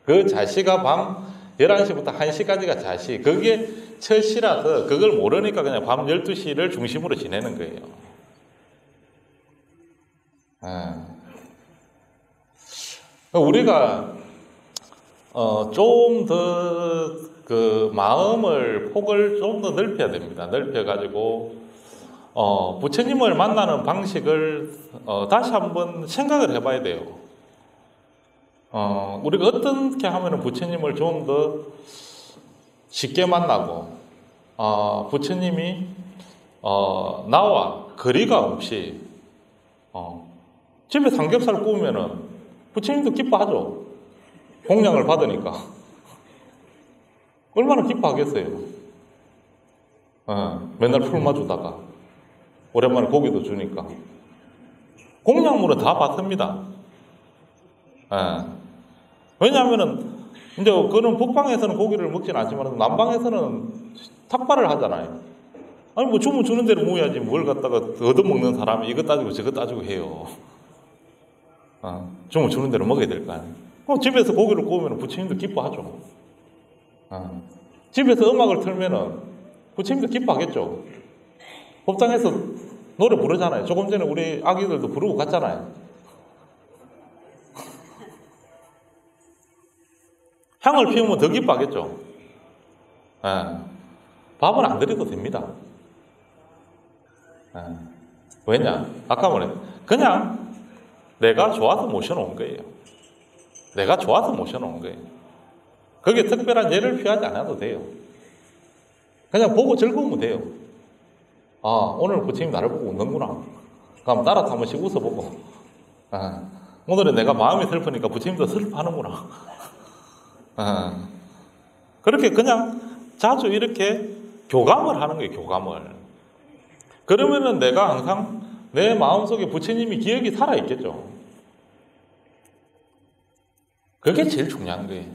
A: 그 자시가 밤 11시부터 1시까지가 자시. 그게 첫시라서 그걸 모르니까 그냥 밤 12시를 중심으로 지내는 거예요. 우리가 좀 더 그 마음을 폭을 좀 더 넓혀야 됩니다. 넓혀가지고 부처님을 만나는 방식을 다시 한번 생각을 해봐야 돼요. 우리가 어떻게 하면 부처님을 좀 더 쉽게 만나고 부처님이 나와 거리가 없이 집에 삼겹살 구우면은 부처님도 기뻐하죠. 공양을 받으니까. 얼마나 기뻐하겠어요. 맨날 풀만 주다가 오랜만에 고기도 주니까. 공양물은 다 받습니다. 왜냐하면은 이제 그런 북방에서는 고기를 먹지는 않지만 남방에서는 탁발을 하잖아요. 아니 뭐 주면 주는 대로 모여야지 뭘 갖다가 얻어먹는 사람이 이거 따지고 저거 따지고 해요. 주면 주는 대로 먹어야 될 거 아니에요. 집에서 고기를 구우면 부처님도 기뻐하죠. 집에서 음악을 틀면은 부처님도 기뻐하겠죠. 법당에서 노래 부르잖아요. 조금 전에 우리 아기들도 부르고 갔잖아요. 향을 피우면 더 기뻐하겠죠. 밥은 안 드려도 됩니다. 왜냐? 아까 말했 그냥 내가 좋아서 모셔놓은 거예요. 내가 좋아서 모셔놓은 거예요. 거기에 특별한 예를 표하지 않아도 돼요. 그냥 보고 즐거우면 돼요. 오늘 부처님 나를 보고 웃는구나. 그럼 따라서 한 번씩 웃어보고. 오늘은 내가 마음이 슬프니까 부처님도 슬퍼하는구나. 그렇게 그냥 자주 이렇게 교감을 하는 거예요, 교감을. 그러면은 내가 항상 내 마음속에 부처님이 기억이 살아있겠죠. 그게 제일 중요한 거예요.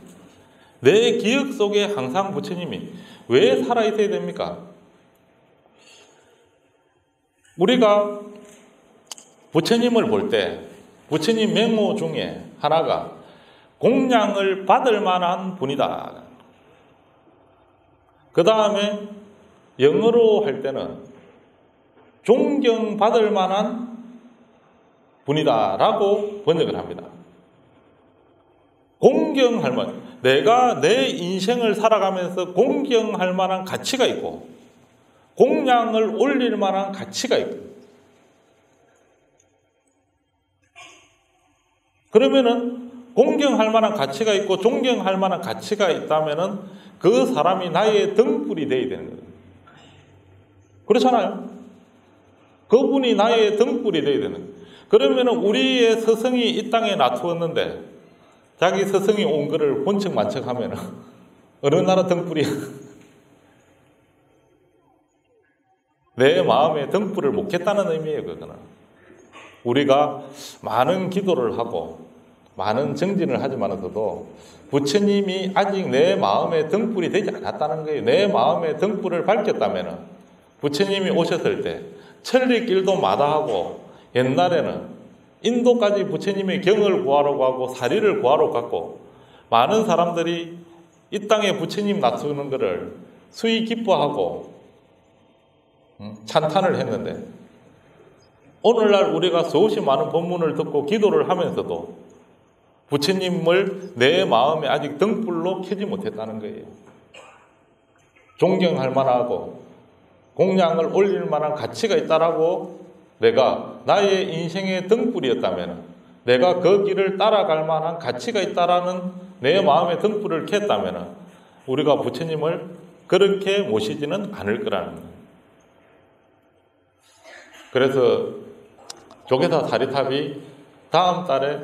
A: 내 기억 속에 항상 부처님이 왜 살아있어야 됩니까? 우리가 부처님을 볼 때 부처님 명호 중에 하나가 공양을 받을 만한 분이다. 그 다음에 영어로 할 때는 존경받을 만한 분이다 라고 번역을 합니다. 공경할 만, 내가 내 인생을 살아가면서 공경할 만한 가치가 있고 공양을 올릴 만한 가치가 있고, 그러면은 공경할 만한 가치가 있고 존경할 만한 가치가 있다면은 그 사람이 나의 등불이 되어야 되는 거예요. 그렇잖아요. 그분이 나의 등불이 되어야 되는 거예요. 그러면은 우리의 스승이 이 땅에 놔두었는데 자기 스승이 온 거를 본척 만척 하면은 어느 나라 등불이야? 내 마음에 등불을 못 켰다는 의미예요, 그거는. 우리가 많은 기도를 하고 많은 정진을 하지만서도 부처님이 아직 내 마음에 등불이 되지 않았다는 거예요. 내 마음에 등불을 밝혔다면 부처님이 오셨을 때 천리길도 마다하고 옛날에는 인도까지 부처님의 경을 구하러 가고 사리를 구하러 갔고 많은 사람들이 이 땅에 부처님 놔두는 것을 수히 기뻐하고 찬탄을 했는데 오늘날 우리가 수없이 많은 법문을 듣고 기도를 하면서도 부처님을 내 마음에 아직 등불로 켜지 못했다는 거예요. 존경할 만하고 공양을 올릴 만한 가치가 있다라고 내가 나의 인생의 등불이었다면 내가 그 길을 따라갈 만한 가치가 있다라는 내 마음의 등불을 켰다면 우리가 부처님을 그렇게 모시지는 않을 거라는 거예요. 그래서 조계사 사리탑이 다음 달에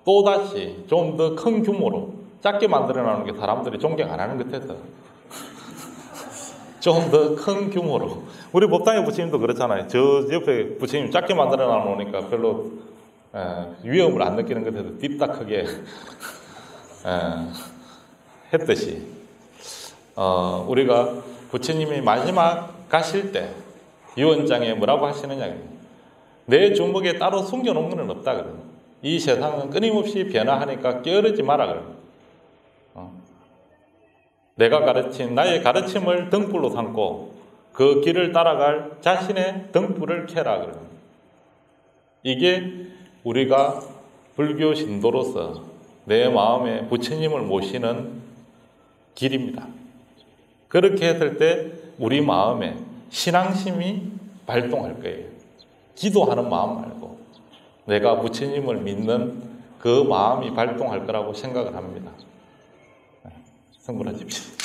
A: 또다시 좀 더 큰 규모로 작게 만들어 나오는 게 사람들이 존경 안 하는 것 같아서 좀 더 큰 규모로 우리 법당의 부처님도 그렇잖아요. 저 옆에 부처님 작게 만들어 나오니까 별로 위험을 안 느끼는 것 같아서 딥다 크게 했듯이 우리가 부처님이 마지막 가실 때 유언장에 뭐라고 하시느냐, 내 주먹에 따로 숨겨놓은 것은 없다 그래요. 이 세상은 끊임없이 변화하니까 게으르지 마라 그래요. 내가 가르친 나의 가르침을 등불로 삼고 그 길을 따라갈 자신의 등불을 켜라 그래요. 이게 우리가 불교 신도로서 내 마음에 부처님을 모시는 길입니다. 그렇게 했을 때 우리 마음에 신앙심이 발동할 거예요. 기도하는 마음 말고 내가 부처님을 믿는 그 마음이 발동할 거라고 생각을 합니다. 성불하십시오.